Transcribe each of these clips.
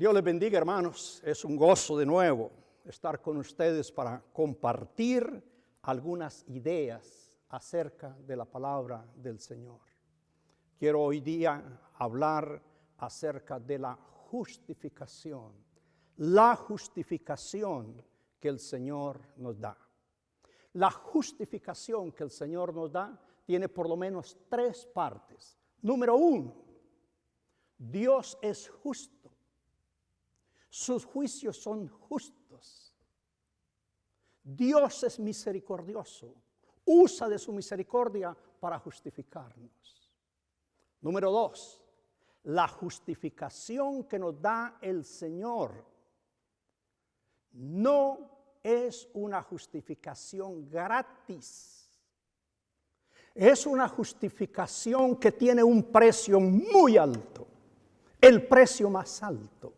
Dios les bendiga, hermanos. Es un gozo de nuevo estar con ustedes para compartir algunas ideas acerca de la palabra del Señor. Quiero hoy día hablar acerca de la justificación que el Señor nos da. La justificación que el Señor nos da tiene por lo menos tres partes. Número uno, Dios es justo. Sus juicios son justos. Dios es misericordioso. Usa de su misericordia para justificarnos. Número dos, la justificación que nos da el Señor no es una justificación gratis. Es una justificación que tiene un precio muy alto. El precio más alto.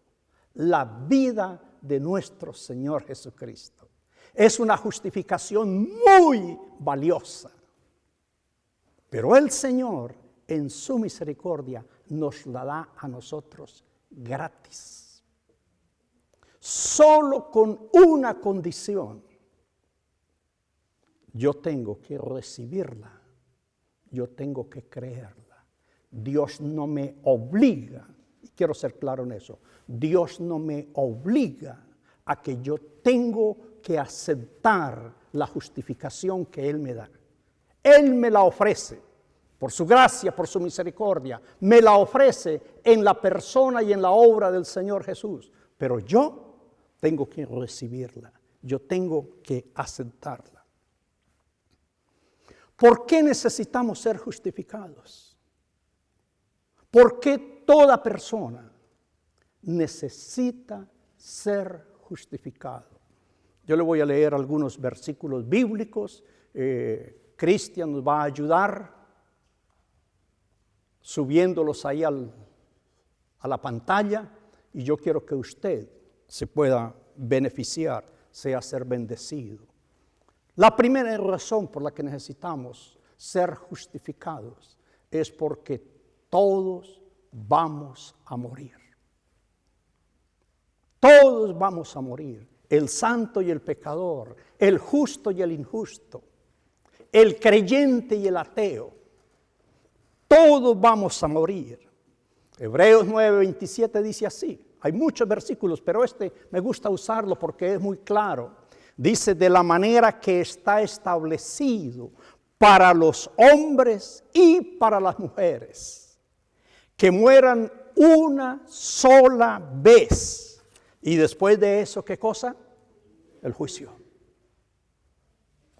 La vida de nuestro Señor Jesucristo. Es una justificación muy valiosa. Pero el Señor, en su misericordia, nos la da a nosotros gratis. Solo con una condición. Yo tengo que recibirla. Yo tengo que creerla. Dios no me obliga. Quiero ser claro en eso. Dios no me obliga a que yo tengo que aceptar la justificación que Él me da. Él me la ofrece, por su gracia, por su misericordia. Me la ofrece en la persona y en la obra del Señor Jesús. Pero yo tengo que recibirla. Yo tengo que aceptarla. ¿Por qué necesitamos ser justificados? ¿Por qué toda persona necesita ser justificado? Yo le voy a leer algunos versículos bíblicos. Cristian nos va a ayudar subiéndolos ahí a la pantalla, y yo quiero que usted se pueda beneficiar, sea ser bendecido. La primera razón por la que necesitamos ser justificados es porque todos vamos a morir. Todos vamos a morir. El santo y el pecador, el justo y el injusto, el creyente y el ateo. Todos vamos a morir. Hebreos 9:27 dice así. Hay muchos versículos, pero me gusta usarlo porque es muy claro. Dice: de la manera que está establecido para los hombres y para las mujeres, que mueran una sola vez. Y después de eso, ¿qué cosa? El juicio.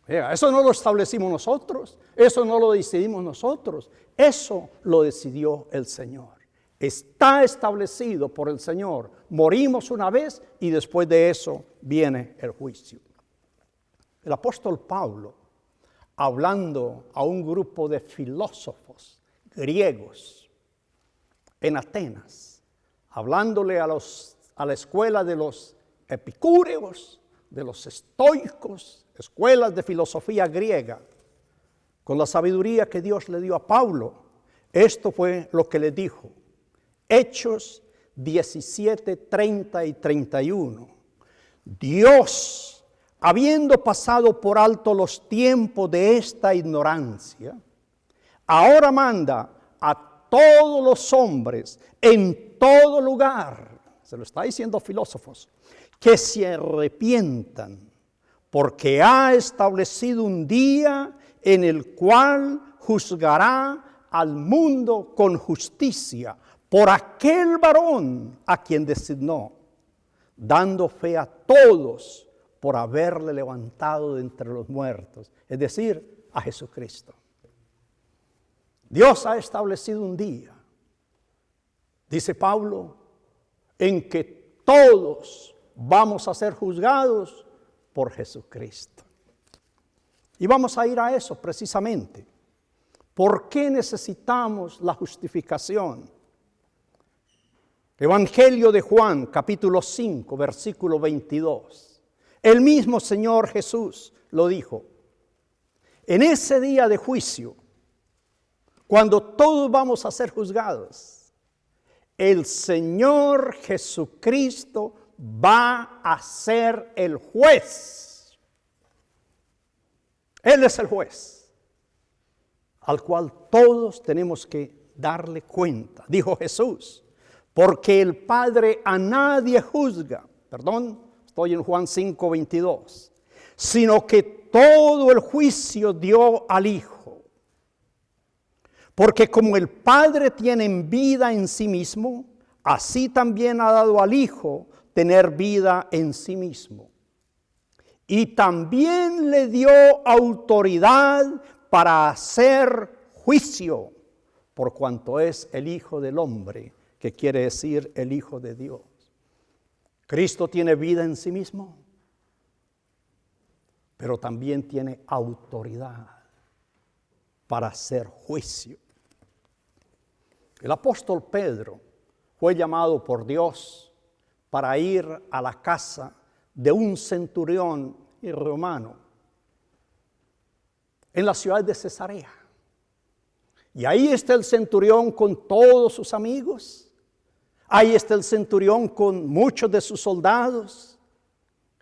Eso no lo establecimos nosotros. Eso no lo decidimos nosotros. Eso lo decidió el Señor. Está establecido por el Señor. Morimos una vez y después de eso viene el juicio. El apóstol Pablo, hablando a un grupo de filósofos griegos en Atenas, hablándole a la escuela de los epicúreos, de los estoicos, escuelas de filosofía griega, con la sabiduría que Dios le dio a Pablo, esto fue lo que le dijo. Hechos 17, 30 y 31. Dios, habiendo pasado por alto los tiempos de esta ignorancia, ahora manda a todos los hombres en todo lugar, se lo está diciendo filósofos, que se arrepientan, porque ha establecido un día en el cual juzgará al mundo con justicia por aquel varón a quien designó, dando fe a todos por haberle levantado de entre los muertos, es decir, a Jesucristo. Dios ha establecido un día, dice Pablo, en que todos vamos a ser juzgados por Jesucristo. Y vamos a ir a eso precisamente. ¿Por qué necesitamos la justificación? Evangelio de Juan, capítulo 5, versículo 22. El mismo Señor Jesús lo dijo. En ese día de juicio, cuando todos vamos a ser juzgados, el Señor Jesucristo va a ser el juez. Él es el juez, al cual todos tenemos que darle cuenta. Dijo Jesús, porque el Padre a nadie juzga. Perdón, estoy en Juan 5:22. Sino que todo el juicio dio al Hijo. Porque como el Padre tiene vida en sí mismo, así también ha dado al Hijo tener vida en sí mismo. Y también le dio autoridad para hacer juicio, por cuanto es el Hijo del Hombre, que quiere decir el Hijo de Dios. Cristo tiene vida en sí mismo, pero también tiene autoridad para hacer juicio. El apóstol Pedro fue llamado por Dios para ir a la casa de un centurión romano en la ciudad de Cesarea. Y ahí está el centurión con todos sus amigos. Ahí está el centurión con muchos de sus soldados.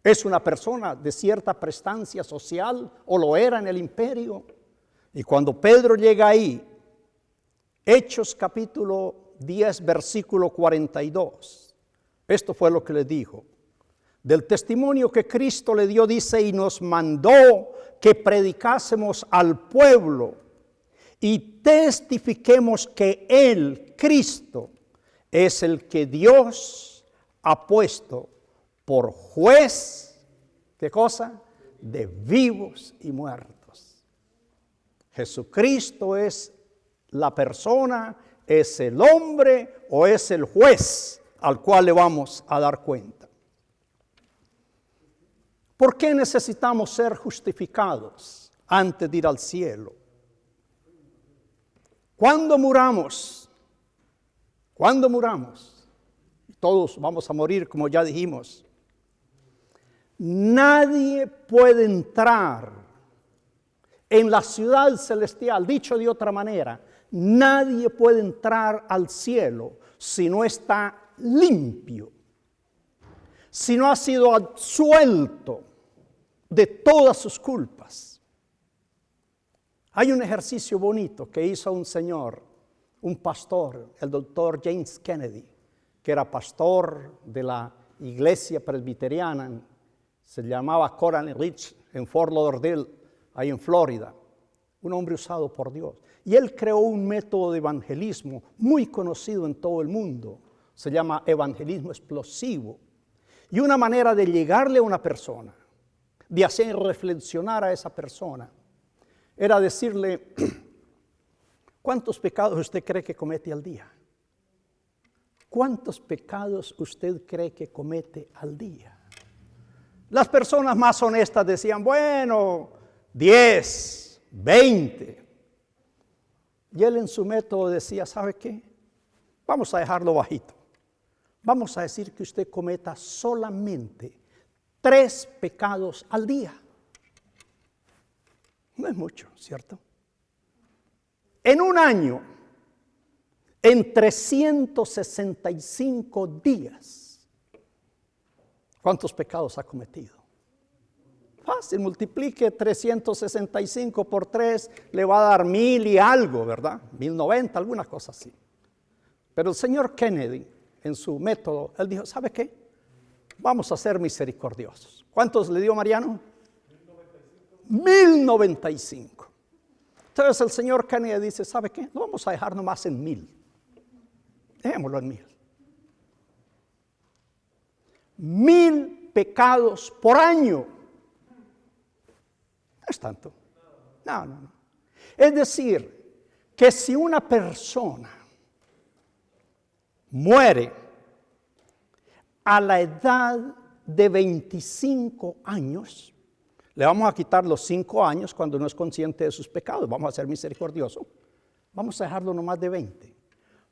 Es una persona de cierta prestancia social, o lo era en el imperio. Y cuando Pedro llega ahí, Hechos capítulo 10, versículo 42, esto fue lo que le dijo. Del testimonio que Cristo le dio, dice, y nos mandó que predicásemos al pueblo y testifiquemos que Él, Cristo, es el que Dios ha puesto por juez, ¿qué cosa? De vivos y muertos. Jesucristo es la persona, es el hombre o es el juez al cual le vamos a dar cuenta. ¿Por qué necesitamos ser justificados antes de ir al cielo? Cuando muramos, todos vamos a morir, como ya dijimos, nadie puede entrar en la ciudad celestial. Dicho de otra manera, nadie puede entrar al cielo si no está limpio, si no ha sido absuelto de todas sus culpas. Hay un ejercicio bonito que hizo un señor, un pastor, el doctor James Kennedy, que era pastor de la iglesia presbiteriana, se llamaba Coral Ridge, en Fort Lauderdale, ahí en Florida, un hombre usado por Dios. Y él creó un método de evangelismo muy conocido en todo el mundo, se llama evangelismo explosivo. Y una manera de llegarle a una persona, de hacer reflexionar a esa persona, era decirle, ¿cuántos pecados usted cree que comete al día? ¿Cuántos pecados usted cree que comete al día? Las personas más honestas decían, bueno, 10, 20. Y él en su método decía, ¿sabe qué? Vamos a dejarlo bajito. Vamos a decir que usted cometa solamente 3 pecados al día. No es mucho, ¿cierto? En un año, en 365 días, ¿cuántos pecados ha cometido? Fácil, multiplique 365 por 3, le va a dar 1000 y algo, ¿verdad? 1090, alguna cosa así. Pero el señor Kennedy, en su método, él dijo, ¿sabe qué? Vamos a ser misericordiosos. ¿Cuántos le dio Mariano? 1095. Entonces el señor Kennedy dice, ¿sabe qué? Lo vamos a dejar nomás en 1000. Dejémoslo en 1000. 1000 pecados por año. No es tanto. No. Es decir, que si una persona muere a la edad de 25 años, le vamos a quitar los 5 años cuando no es consciente de sus pecados. Vamos a ser misericordiosos. Vamos a dejarlo nomás de 20.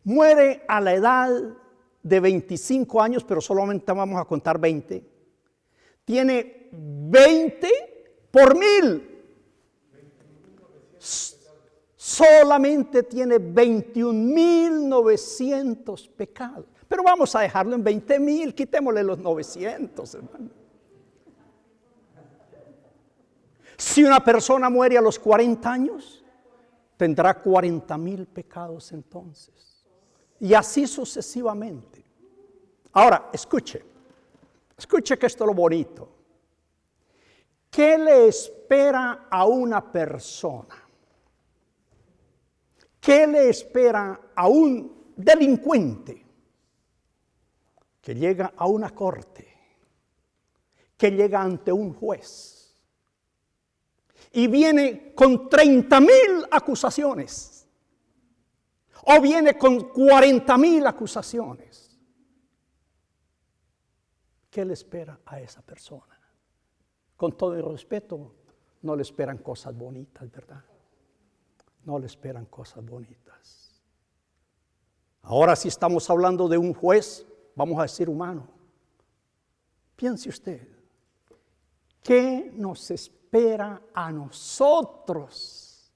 Muere a la edad de 25 años, pero solamente vamos a contar 20. Tiene 20 por 1000. solamente tiene 21.900 pecados. Pero vamos a dejarlo en 20,000, quitémosle los 900, hermano. Si una persona muere a los 40 años, tendrá 40,000 pecados entonces. Y así sucesivamente. Ahora, escuche que esto es lo bonito. ¿Qué le espera a una persona? ¿Qué le espera a un delincuente que llega a una corte, que llega ante un juez y viene con 30,000 acusaciones o viene con 40,000 acusaciones? ¿Qué le espera a esa persona? Con todo el respeto, no le esperan cosas bonitas, ¿verdad? No le esperan cosas bonitas. Ahora, si estamos hablando de un juez, vamos a decir humano. Piense usted, ¿qué nos espera a nosotros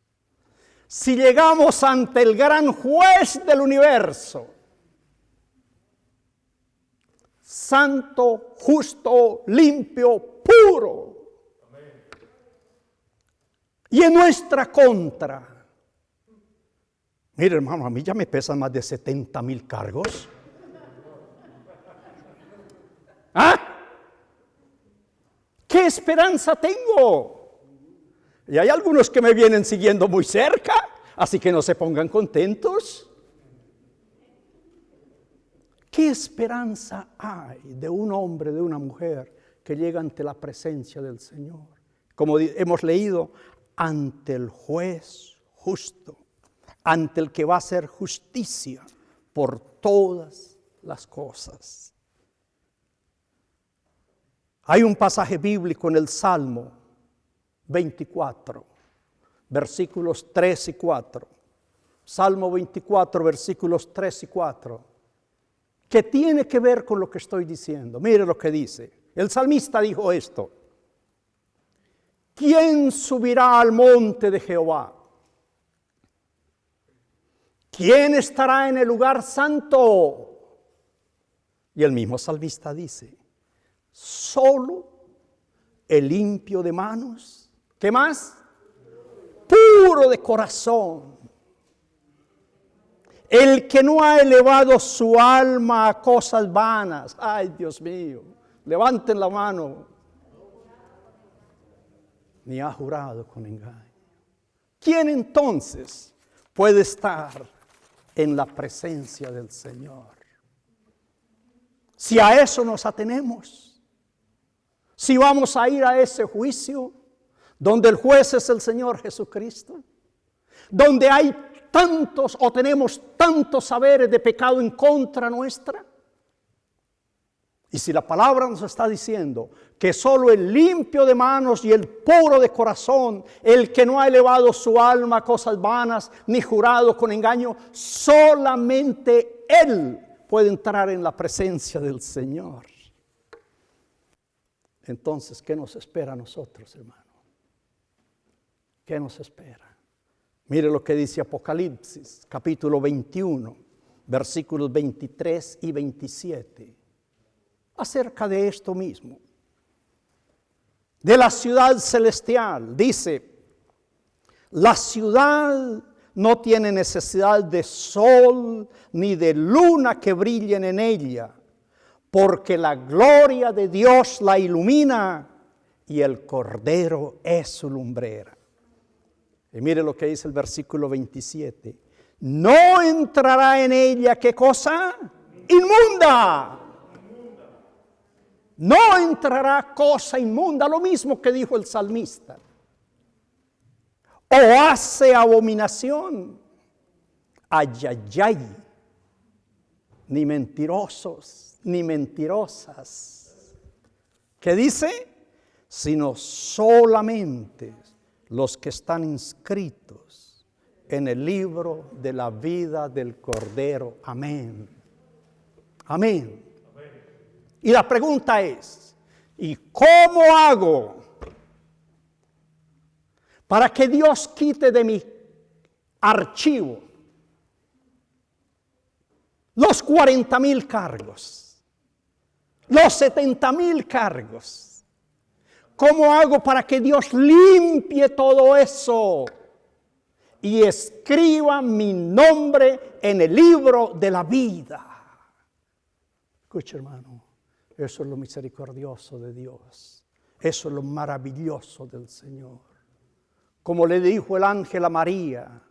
si llegamos ante el gran juez del universo? Santo, justo, limpio, puro. Amén. Y en nuestra contra. Mire, hermano, a mí ya me pesan más de 70,000 cargos. ¿Ah? ¿Qué esperanza tengo? Y hay algunos que me vienen siguiendo muy cerca, así que no se pongan contentos. ¿Qué esperanza hay de un hombre, de una mujer que llega ante la presencia del Señor? Como hemos leído, ante el juez justo, ante el que va a hacer justicia por todas las cosas. Hay un pasaje bíblico en el Salmo 24, versículos 3 y 4. Salmo 24, versículos 3 y 4. Que tiene que ver con lo que estoy diciendo. Mire lo que dice. El salmista dijo esto: ¿quién subirá al monte de Jehová? ¿Quién estará en el lugar santo? Y el mismo salmista dice: solo el limpio de manos. ¿Qué más? Puro de corazón. El que no ha elevado su alma a cosas vanas. Ay, Dios mío, levanten la mano. Ni ha jurado con engaño. ¿Quién entonces puede estar en la presencia del Señor? Si a eso nos atenemos, si vamos a ir a ese juicio, donde el juez es el Señor Jesucristo, donde hay tantos o tenemos tantos saberes de pecado en contra nuestra. Y si la palabra nos está diciendo que solo el limpio de manos y el puro de corazón, el que no ha elevado su alma a cosas vanas ni jurado con engaño, solamente Él puede entrar en la presencia del Señor. Entonces, ¿qué nos espera a nosotros, hermano? ¿Qué nos espera? Mire lo que dice Apocalipsis, capítulo 21, versículos 23 y 27. Acerca de esto mismo. De la ciudad celestial, dice: la ciudad no tiene necesidad de sol ni de luna que brillen en ella, porque la gloria de Dios la ilumina y el Cordero es su lumbrera. Y mire lo que dice el versículo 27. No entrará en ella, ¿qué cosa? Inmunda. No entrará cosa inmunda, lo mismo que dijo el salmista. O hace abominación, ayayay, ni mentirosos, ni mentirosas. ¿Qué dice? Sino solamente los que están inscritos en el libro de la vida del Cordero. Amén. Amén. Y la pregunta es: ¿y cómo hago para que Dios quite de mi archivo los 40,000 cargos, los 70,000 cargos. ¿Cómo hago para que Dios limpie todo eso y escriba mi nombre en el libro de la vida? Escucha, hermano, eso es lo misericordioso de Dios. Eso es lo maravilloso del Señor. Como le dijo el ángel a María,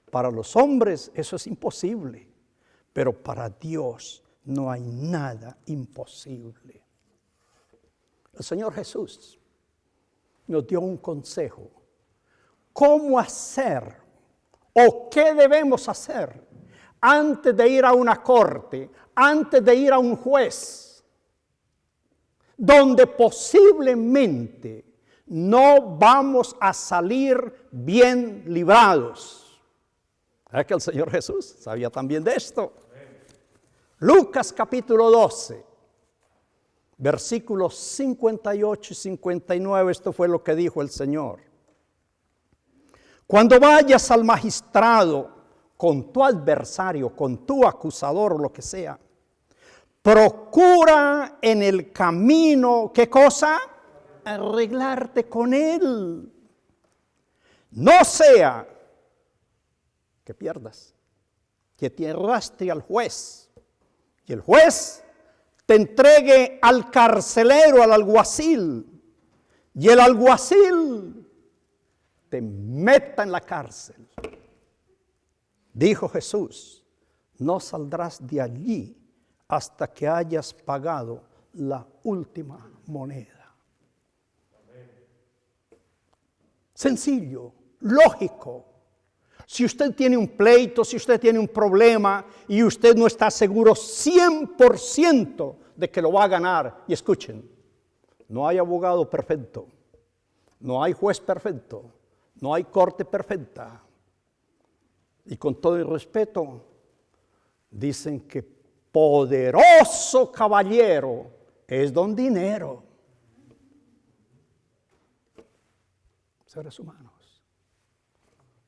para los hombres eso es imposible, pero para Dios no hay nada imposible. El Señor Jesús nos dio un consejo. ¿Cómo hacer o qué debemos hacer antes de ir a una corte, antes de ir a un juez, donde posiblemente no vamos a salir bien librados? ¿Sabes que el Señor Jesús sabía también de esto? Lucas capítulo 12, versículos 58 y 59, esto fue lo que dijo el Señor. Cuando vayas al magistrado con tu adversario, con tu acusador o lo que sea, procura en el camino, ¿qué cosa? Arreglarte con él. No sea que pierdas, que te arrastre al juez y el juez te entregue al carcelero, al alguacil, y el alguacil te meta en la cárcel. Dijo Jesús, no saldrás de allí hasta que hayas pagado la última moneda. Sencillo, lógico. Si usted tiene un pleito, si usted tiene un problema y usted no está seguro 100% de que lo va a ganar, y escuchen, no hay abogado perfecto, no hay juez perfecto, no hay corte perfecta. Y con todo el respeto, dicen que poderoso caballero es don dinero. Seres humanos.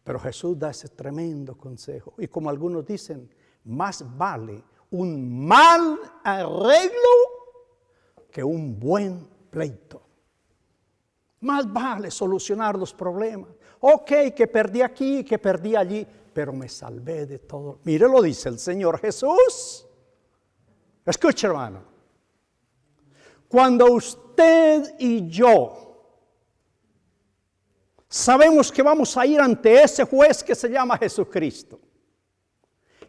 Pero Jesús da ese tremendo consejo. Y como algunos dicen, más vale un mal arreglo que un buen pleito. Más vale solucionar los problemas. Ok, que perdí aquí, que perdí allí, pero me salvé de todo. Mire, lo dice el Señor Jesús. Escuche, hermano. Cuando usted y yo sabemos que vamos a ir ante ese juez que se llama Jesucristo,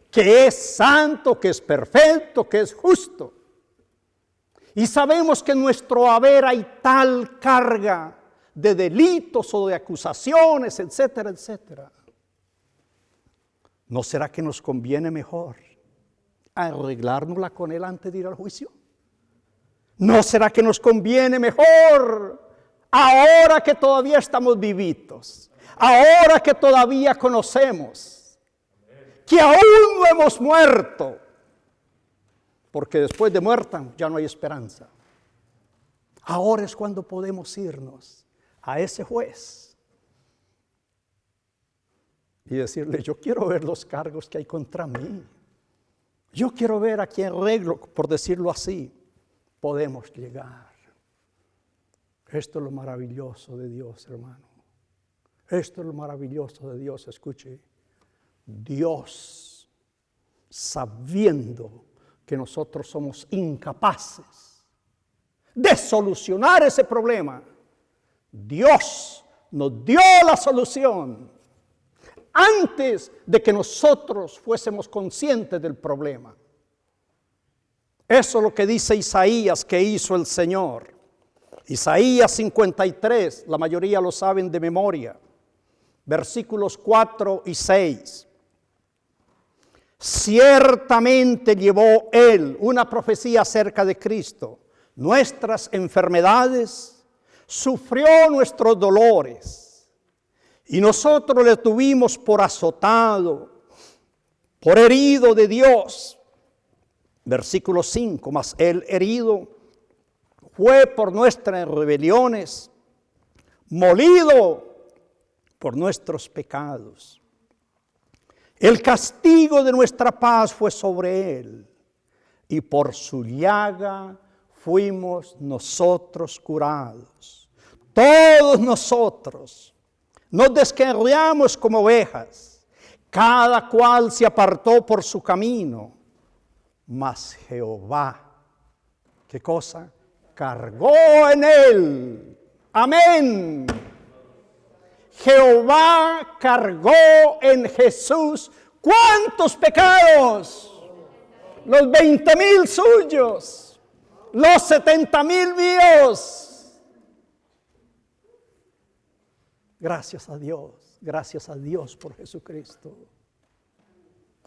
que es santo, que es perfecto, que es justo, y sabemos que en nuestro haber hay tal carga de delitos o de acusaciones, etcétera, etcétera. ¿No será que nos conviene mejor arreglárnosla con él antes de ir al juicio? ¿No será que nos conviene mejor ahora que todavía estamos vivitos, ahora que todavía conocemos, que aún no hemos muerto? Porque después de muerta ya no hay esperanza. Ahora es cuando podemos irnos a ese juez y decirle, yo quiero ver los cargos que hay contra mí. Yo quiero ver a quién arreglo, por decirlo así, podemos llegar. Esto es lo maravilloso de Dios, hermano. Esto es lo maravilloso de Dios. Escuche, Dios, sabiendo que nosotros somos incapaces de solucionar ese problema, Dios nos dio la solución antes de que nosotros fuésemos conscientes del problema. Eso es lo que dice Isaías que hizo el Señor. Isaías 53, la mayoría lo saben de memoria, versículos 4 y 6. Ciertamente llevó Él, una profecía acerca de Cristo, nuestras enfermedades, sufrió nuestros dolores, y nosotros le tuvimos por azotado, por herido de Dios. Versículo 5, mas Él herido fue por nuestras rebeliones, molido por nuestros pecados. El castigo de nuestra paz fue sobre él, y por su llaga fuimos nosotros curados. Todos nosotros nos descarriamos como ovejas, cada cual se apartó por su camino, mas Jehová, ¿qué cosa? Cargó en él. Amén. Jehová cargó en Jesús, ¿cuántos pecados? Los 20,000 suyos, los 70,000 míos. Gracias a Dios por Jesucristo.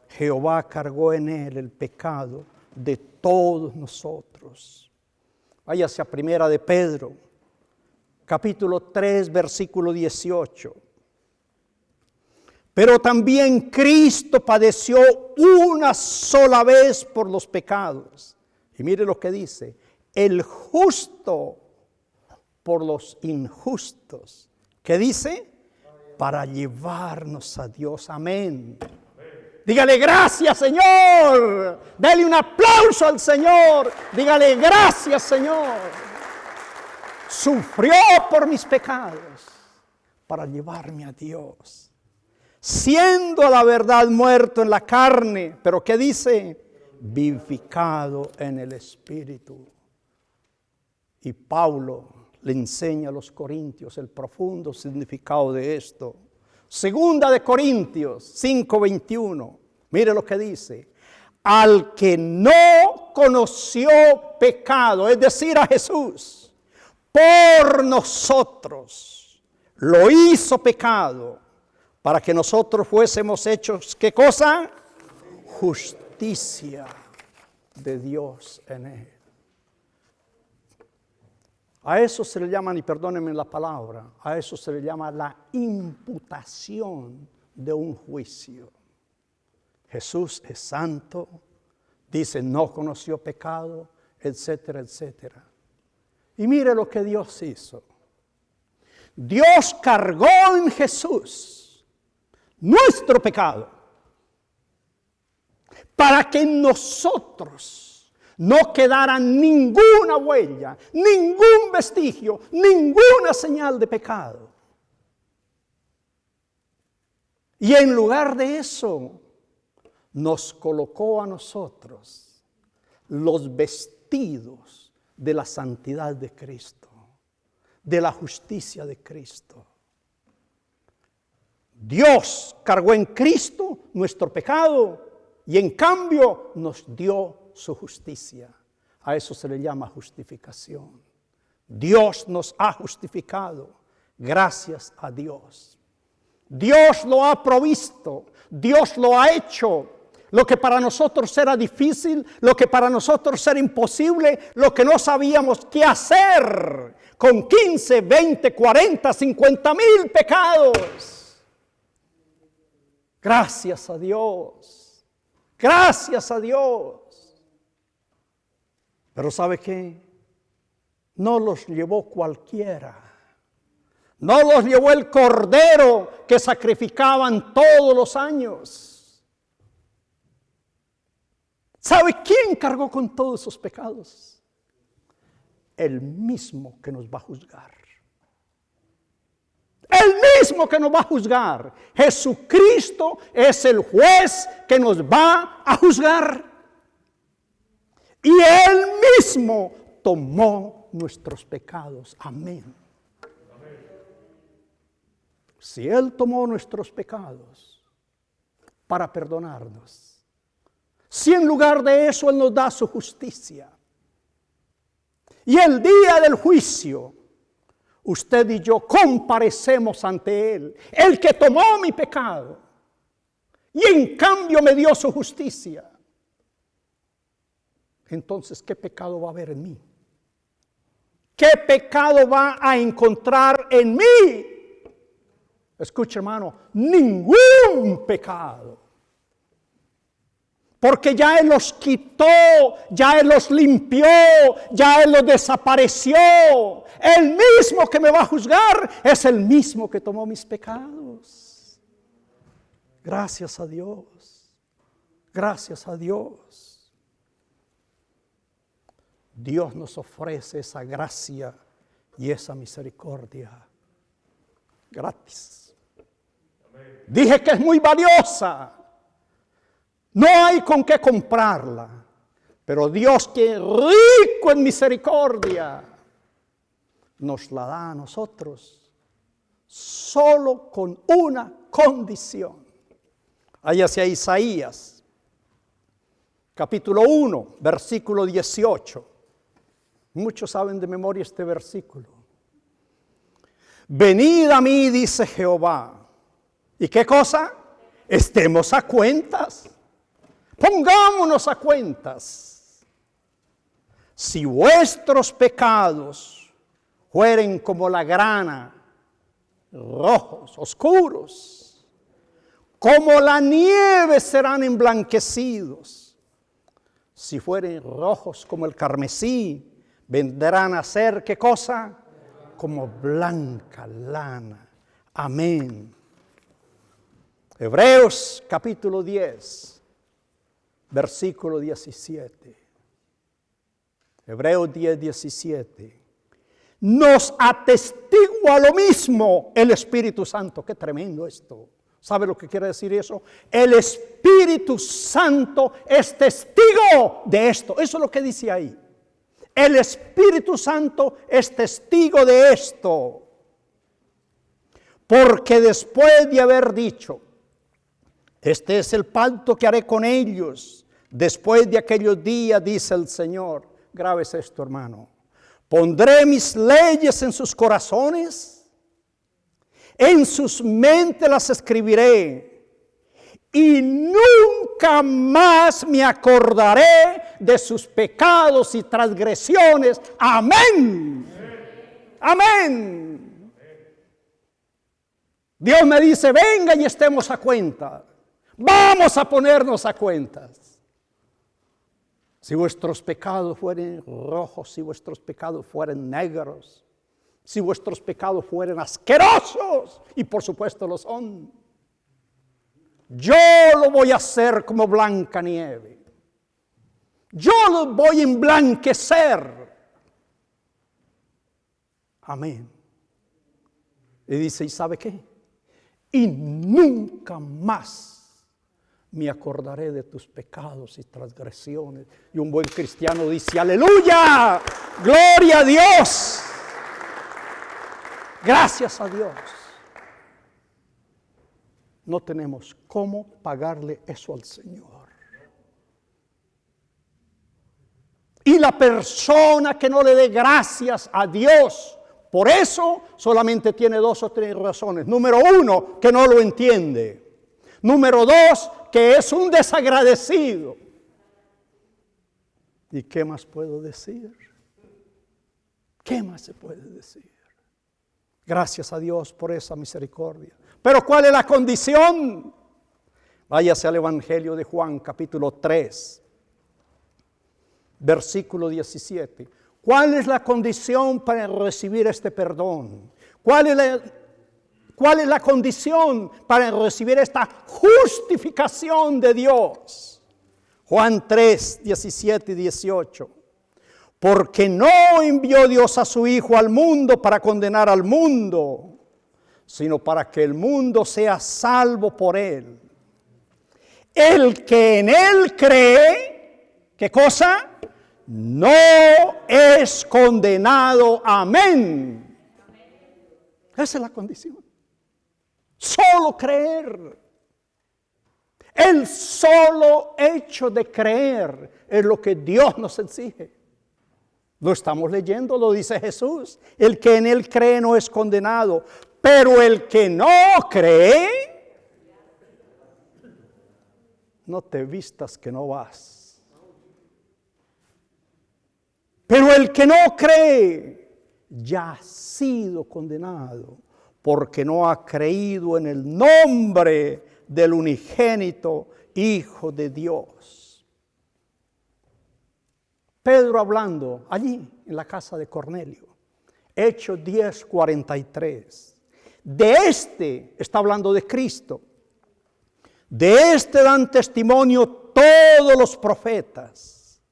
Jehová cargó en él el pecado de todos nosotros. Váyase a Primera de Pedro, capítulo 3, versículo 18. Pero también Cristo padeció una sola vez por los pecados. Y mire lo que dice: el justo por los injustos. ¿Qué dice? Para llevarnos a Dios. Amén. Dígale gracias, Señor. Dale un aplauso al Señor. Dígale gracias, Señor. Sufrió por mis pecados para llevarme a Dios. Siendo a la verdad muerto en la carne, pero ¿qué dice? Vivificado en el Espíritu. Y Pablo le enseña a los corintios el profundo significado de esto. Segunda de Corintios 5:21. Mire lo que dice: al que no conoció pecado, es decir, a Jesús, por nosotros lo hizo pecado, para que nosotros fuésemos hechos, ¿qué cosa? Justicia de Dios en él. A eso se le llama, y perdónenme la palabra, a eso se le llama la imputación de un juicio. Jesús es santo, dice no conoció pecado, etcétera, etcétera. Y mire lo que Dios hizo. Dios cargó en Jesús nuestro pecado, para que en nosotros no quedara ninguna huella, ningún vestigio, ninguna señal de pecado. Y en lugar de eso, nos colocó a nosotros los vestidos de la santidad de Cristo, de la justicia de Cristo. Dios cargó en Cristo nuestro pecado y en cambio nos dio su justicia. A eso se le llama justificación. Dios nos ha justificado, gracias a Dios. Dios lo ha provisto, Dios lo ha hecho. Lo que para nosotros era difícil, lo que para nosotros era imposible, lo que no sabíamos qué hacer con 15, 20, 40, 50,000 pecados. Gracias a Dios. Gracias a Dios. Pero ¿sabe qué? No los llevó cualquiera. No los llevó el cordero que sacrificaban todos los años. ¿Sabe quién cargó con todos esos pecados? El mismo que nos va a juzgar. El mismo que nos va a juzgar. Jesucristo es el juez que nos va a juzgar. Y Él mismo tomó nuestros pecados. Amén. Si Él tomó nuestros pecados para perdonarnos, si en lugar de eso Él nos da su justicia, y el día del juicio, usted y yo comparecemos ante Él, el que tomó mi pecado, y en cambio me dio su justicia, entonces, ¿qué pecado va a haber en mí? ¿Qué pecado va a encontrar en mí? Escuche, hermano, ningún pecado. Porque ya Él los quitó, ya Él los limpió, ya Él los desapareció. El mismo que me va a juzgar es el mismo que tomó mis pecados. Gracias a Dios. Gracias a Dios. Dios nos ofrece esa gracia y esa misericordia gratis. Dije que es muy valiosa. No hay con qué comprarla. Pero Dios, que es rico en misericordia, nos la da a nosotros solo con una condición. Ahí hacia Isaías, capítulo 1, versículo 18. Muchos saben de memoria este versículo. Venid a mí, dice Jehová. ¿Y qué cosa? Estemos a cuentas. Pongámonos a cuentas. Si vuestros pecados fueren como la grana, rojos, oscuros, como la nieve serán emblanquecidos. Si fueren rojos como el carmesí, vendrán a ser, ¿qué cosa? Como blanca lana. Amén. Hebreos capítulo 10, versículo 17. Hebreos 10, 17. Nos atestigua lo mismo el Espíritu Santo. Qué tremendo esto. ¿Sabe lo que quiere decir eso? El Espíritu Santo es testigo de esto. Eso es lo que dice ahí. El Espíritu Santo es testigo de esto. Porque después de haber dicho, este es el pacto que haré con ellos, después de aquellos días, dice el Señor. Grábese esto, hermano. Pondré mis leyes en sus corazones, en sus mentes las escribiré, y nunca más me acordaré de sus pecados y transgresiones. Amén. Amén. Dios me dice, venga y estemos a cuenta. Vamos a ponernos a cuentas. Si vuestros pecados fueren rojos, si vuestros pecados fueren negros, si vuestros pecados fueren asquerosos, y por supuesto lo son, yo lo voy a hacer como blanca nieve. Yo los voy a emblanquecer. Amén. Y dice, ¿y sabe qué? Y nunca más me acordaré de tus pecados y transgresiones. Y un buen cristiano dice, aleluya, gloria a Dios. Gracias a Dios. No tenemos cómo pagarle eso al Señor. Y la persona que no le dé gracias a Dios por eso solamente tiene 2 o 3 razones. Número 1, que no lo entiende. Número 2, que es un desagradecido. ¿Y qué más puedo decir? ¿Qué más se puede decir? Gracias a Dios por esa misericordia. Pero ¿cuál es la condición? Váyase al Evangelio de Juan, capítulo 3, versículo 17. ¿Cuál es la condición para recibir este perdón? ¿Cuál es la condición para recibir esta justificación de Dios? Juan 3, 17 y 18. Porque no envió Dios a su Hijo al mundo para condenar al mundo, sino para que el mundo sea salvo por él. El que en él cree, ¿qué cosa? No es condenado. Amén. Esa es la condición. Solo creer. El solo hecho de creer es lo que Dios nos exige. Lo estamos leyendo, lo dice Jesús. El que en él cree no es condenado. Pero el que no cree, no te vistas que no vas. Pero el que no cree ya ha sido condenado, porque no ha creído en el nombre del unigénito Hijo de Dios. Pedro hablando allí en la casa de Cornelio, Hechos 10, 43. De este está hablando de Cristo. De este dan testimonio todos los profetas,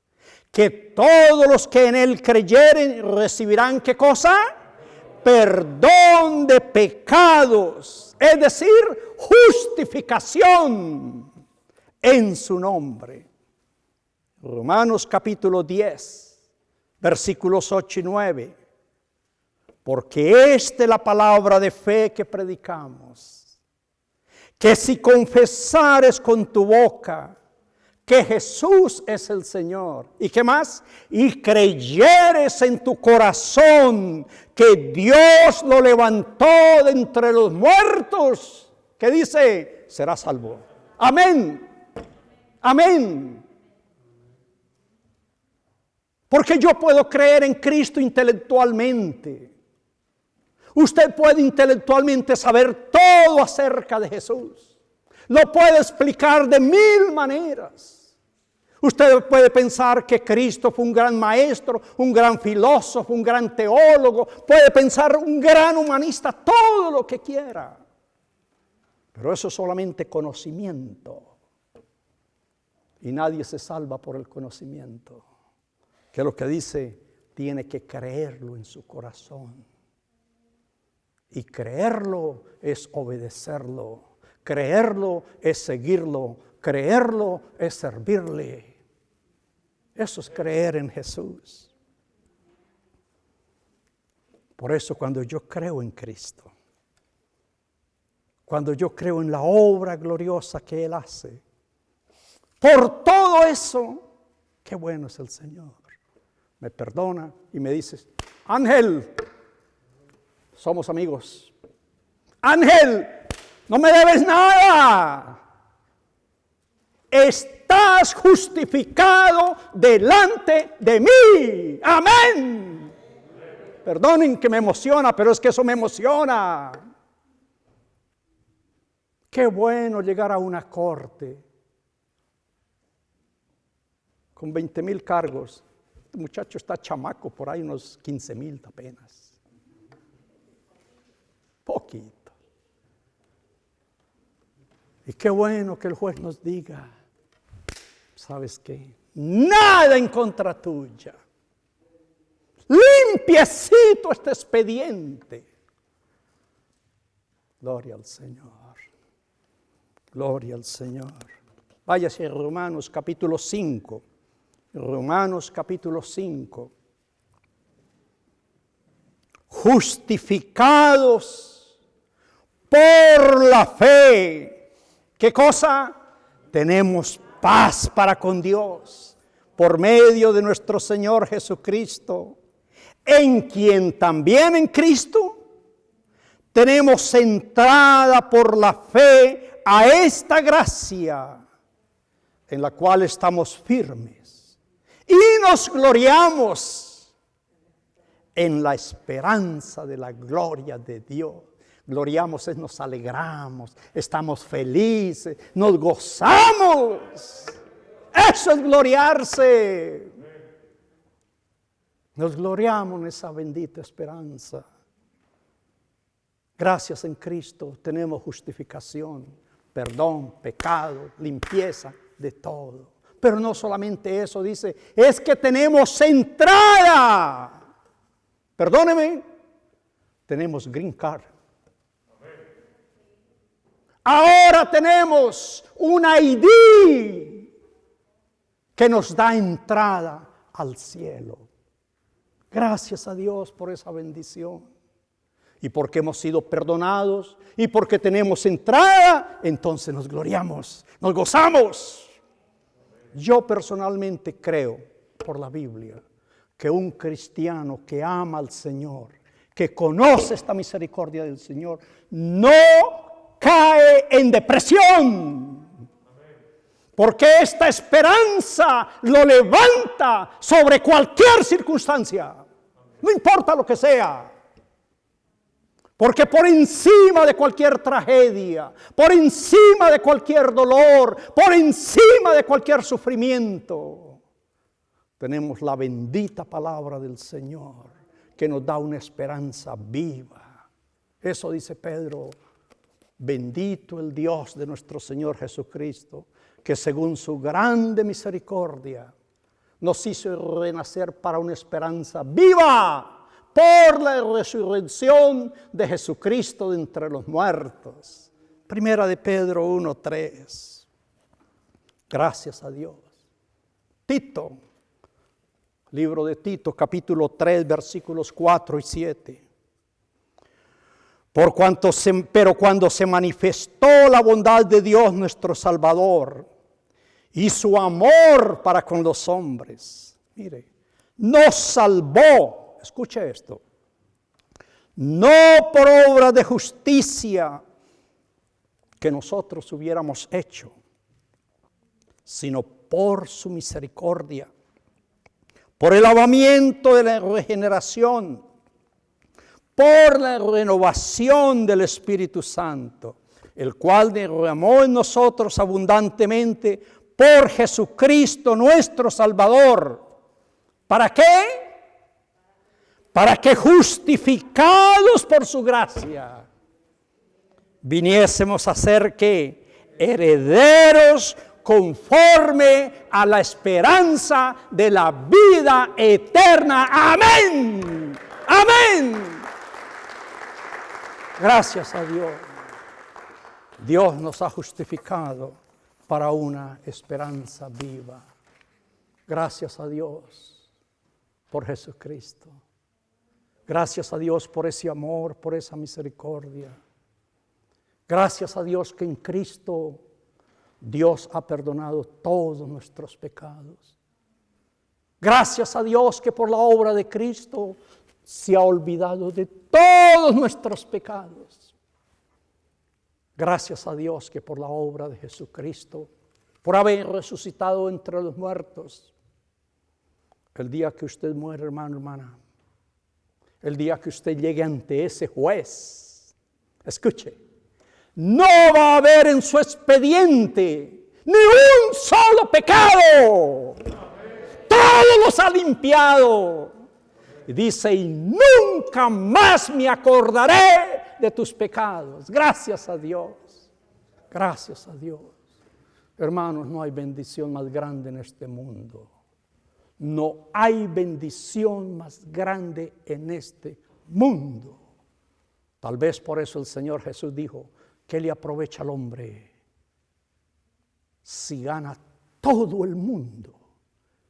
que todos los que en él creyeren recibirán, ¿qué cosa? Perdón de pecados, es decir, justificación en su nombre. Romanos capítulo 10, versículos 8 y 9. Porque esta es la palabra de fe que predicamos, que si confesares con tu boca que Jesús es el Señor, ¿y qué más? Y creyeres en tu corazón que Dios lo levantó de entre los muertos, ¿qué dice? Serás salvo. Amén. Amén. Porque yo puedo creer en Cristo intelectualmente. Usted puede intelectualmente saber todo acerca de Jesús. Lo puede explicar de mil maneras. Usted puede pensar que Cristo fue un gran maestro, un gran filósofo, un gran teólogo. Puede pensar un gran humanista, todo lo que quiera. Pero eso es solamente conocimiento. Y nadie se salva por el conocimiento. Que lo que dice, tiene que creerlo en su corazón. Y creerlo es obedecerlo. Creerlo es seguirlo. Creerlo es servirle. Eso es creer en Jesús. Por eso cuando yo creo en Cristo, cuando yo creo en la obra gloriosa que Él hace, por todo eso, qué bueno es el Señor. Me perdona y me dices, Ángel, somos amigos. Ángel, no me debes nada. Estás justificado delante de mí. Amén. Perdonen que me emociona, pero es que eso me emociona. Qué bueno llegar a una corte con 20,000 cargos. Este muchacho está chamaco, por ahí unos 15,000 apenas. Poquito. Y qué bueno que el juez nos diga, ¿sabes qué? Nada en contra tuya. Limpiecito este expediente. Gloria al Señor. Gloria al Señor. Váyase a Romanos capítulo 5. Romanos capítulo 5. Justificados por la fe. ¿Qué cosa? Tenemos paz para con Dios por medio de nuestro Señor Jesucristo, en quien también en Cristo tenemos entrada por la fe a esta gracia en la cual estamos firmes y nos gloriamos en la esperanza de la gloria de Dios. Gloriamos es nos alegramos, estamos felices, nos gozamos. Eso es gloriarse. Nos gloriamos en esa bendita esperanza. Gracias en Cristo tenemos justificación, perdón, pecado, limpieza, de todo. Pero no solamente eso, dice, es que tenemos entrada. Perdóneme, tenemos green card. Ahora tenemos un ID que nos da entrada al cielo. Gracias a Dios por esa bendición. Y porque hemos sido perdonados y porque tenemos entrada, entonces nos gloriamos, nos gozamos. Yo personalmente creo, por la Biblia, que un cristiano que ama al Señor, que conoce esta misericordia del Señor, no cae en depresión, porque esta esperanza lo levanta sobre cualquier circunstancia, no importa lo que sea, porque por encima de cualquier tragedia, por encima de cualquier dolor, por encima de cualquier sufrimiento, tenemos la bendita palabra del Señor que nos da una esperanza viva. Eso dice Pedro. Bendito el Dios de nuestro Señor Jesucristo, que según su grande misericordia nos hizo renacer para una esperanza viva por la resurrección de Jesucristo de entre los muertos. Primera de Pedro 1:3. Gracias a Dios. Tito, libro de Tito, capítulo 3, versículos 4 y 7. Pero cuando se manifestó la bondad de Dios nuestro Salvador y su amor para con los hombres, mire, nos salvó, escuche esto, no por obra de justicia que nosotros hubiéramos hecho, sino por su misericordia, por el lavamiento de la regeneración, por la renovación del Espíritu Santo, el cual derramó en nosotros abundantemente por Jesucristo nuestro Salvador. ¿Para qué? Para que justificados por su gracia, viniésemos a ser ¿qué? Herederos conforme a la esperanza de la vida eterna. Amén. Amén. Gracias a Dios. Dios nos ha justificado para una esperanza viva. Gracias a Dios por Jesucristo. Gracias a Dios por ese amor, por esa misericordia. Gracias a Dios que en Cristo Dios ha perdonado todos nuestros pecados. Gracias a Dios que por la obra de Cristo se ha olvidado de todos nuestros pecados. Gracias a Dios que por la obra de Jesucristo, por haber resucitado entre los muertos, el día que usted muere, hermano, hermana, el día que usted llegue ante ese juez, escuche, no va a haber en su expediente ni un solo pecado. Todo los ha limpiado. Y dice, y nunca más me acordaré de tus pecados. Gracias a Dios. Gracias a Dios. Hermanos, no hay bendición más grande en este mundo. No hay bendición más grande en este mundo. Tal vez por eso el Señor Jesús dijo, ¿qué le aprovecha al hombre si gana todo el mundo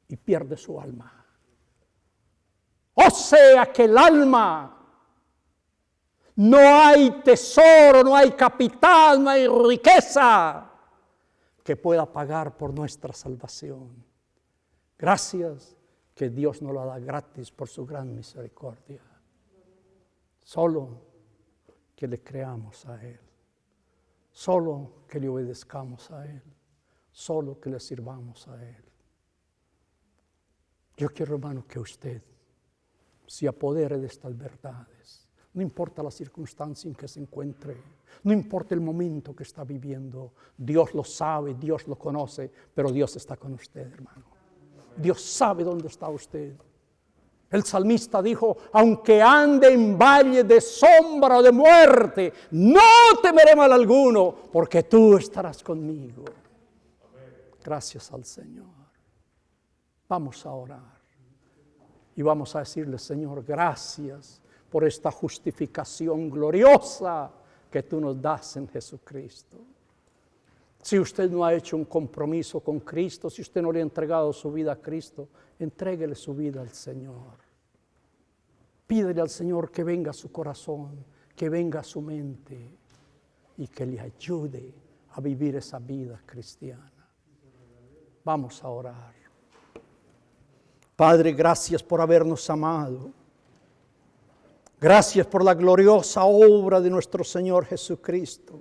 y pierde su alma? O sea que el alma, no hay tesoro, no hay capital, no hay riqueza que pueda pagar por nuestra salvación. Gracias que Dios nos lo da gratis por su gran misericordia. Solo que le creamos a Él. Solo que le obedezcamos a Él. Solo que le sirvamos a Él. Yo quiero, hermano, que usted se apodere de estas verdades. No importa la circunstancia en que se encuentre, no importa el momento que está viviendo, Dios lo sabe, Dios lo conoce, pero Dios está con usted, hermano. Dios sabe dónde está usted. El salmista dijo, aunque ande en valle de sombra o de muerte, no temeré mal alguno, porque tú estarás conmigo. Gracias al Señor. Vamos a orar. Y vamos a decirle, Señor, gracias por esta justificación gloriosa que tú nos das en Jesucristo. Si usted no ha hecho un compromiso con Cristo, si usted no le ha entregado su vida a Cristo, entréguele su vida al Señor. Pídele al Señor que venga a su corazón, que venga a su mente y que le ayude a vivir esa vida cristiana. Vamos a orar. Padre, gracias por habernos amado. Gracias por la gloriosa obra de nuestro Señor Jesucristo.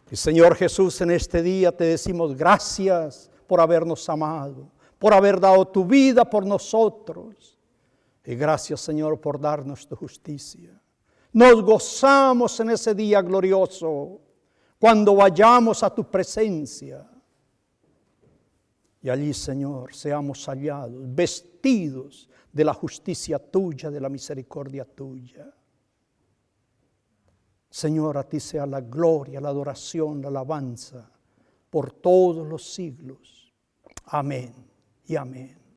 Y Señor Jesús, en este día te decimos gracias por habernos amado, por haber dado tu vida por nosotros. Y gracias, Señor, por darnos tu justicia. Nos gozamos en ese día glorioso cuando vayamos a tu presencia. Y allí, Señor, seamos hallados, vestidos de la justicia tuya, de la misericordia tuya. Señor, a ti sea la gloria, la adoración, la alabanza por todos los siglos. Amén y amén.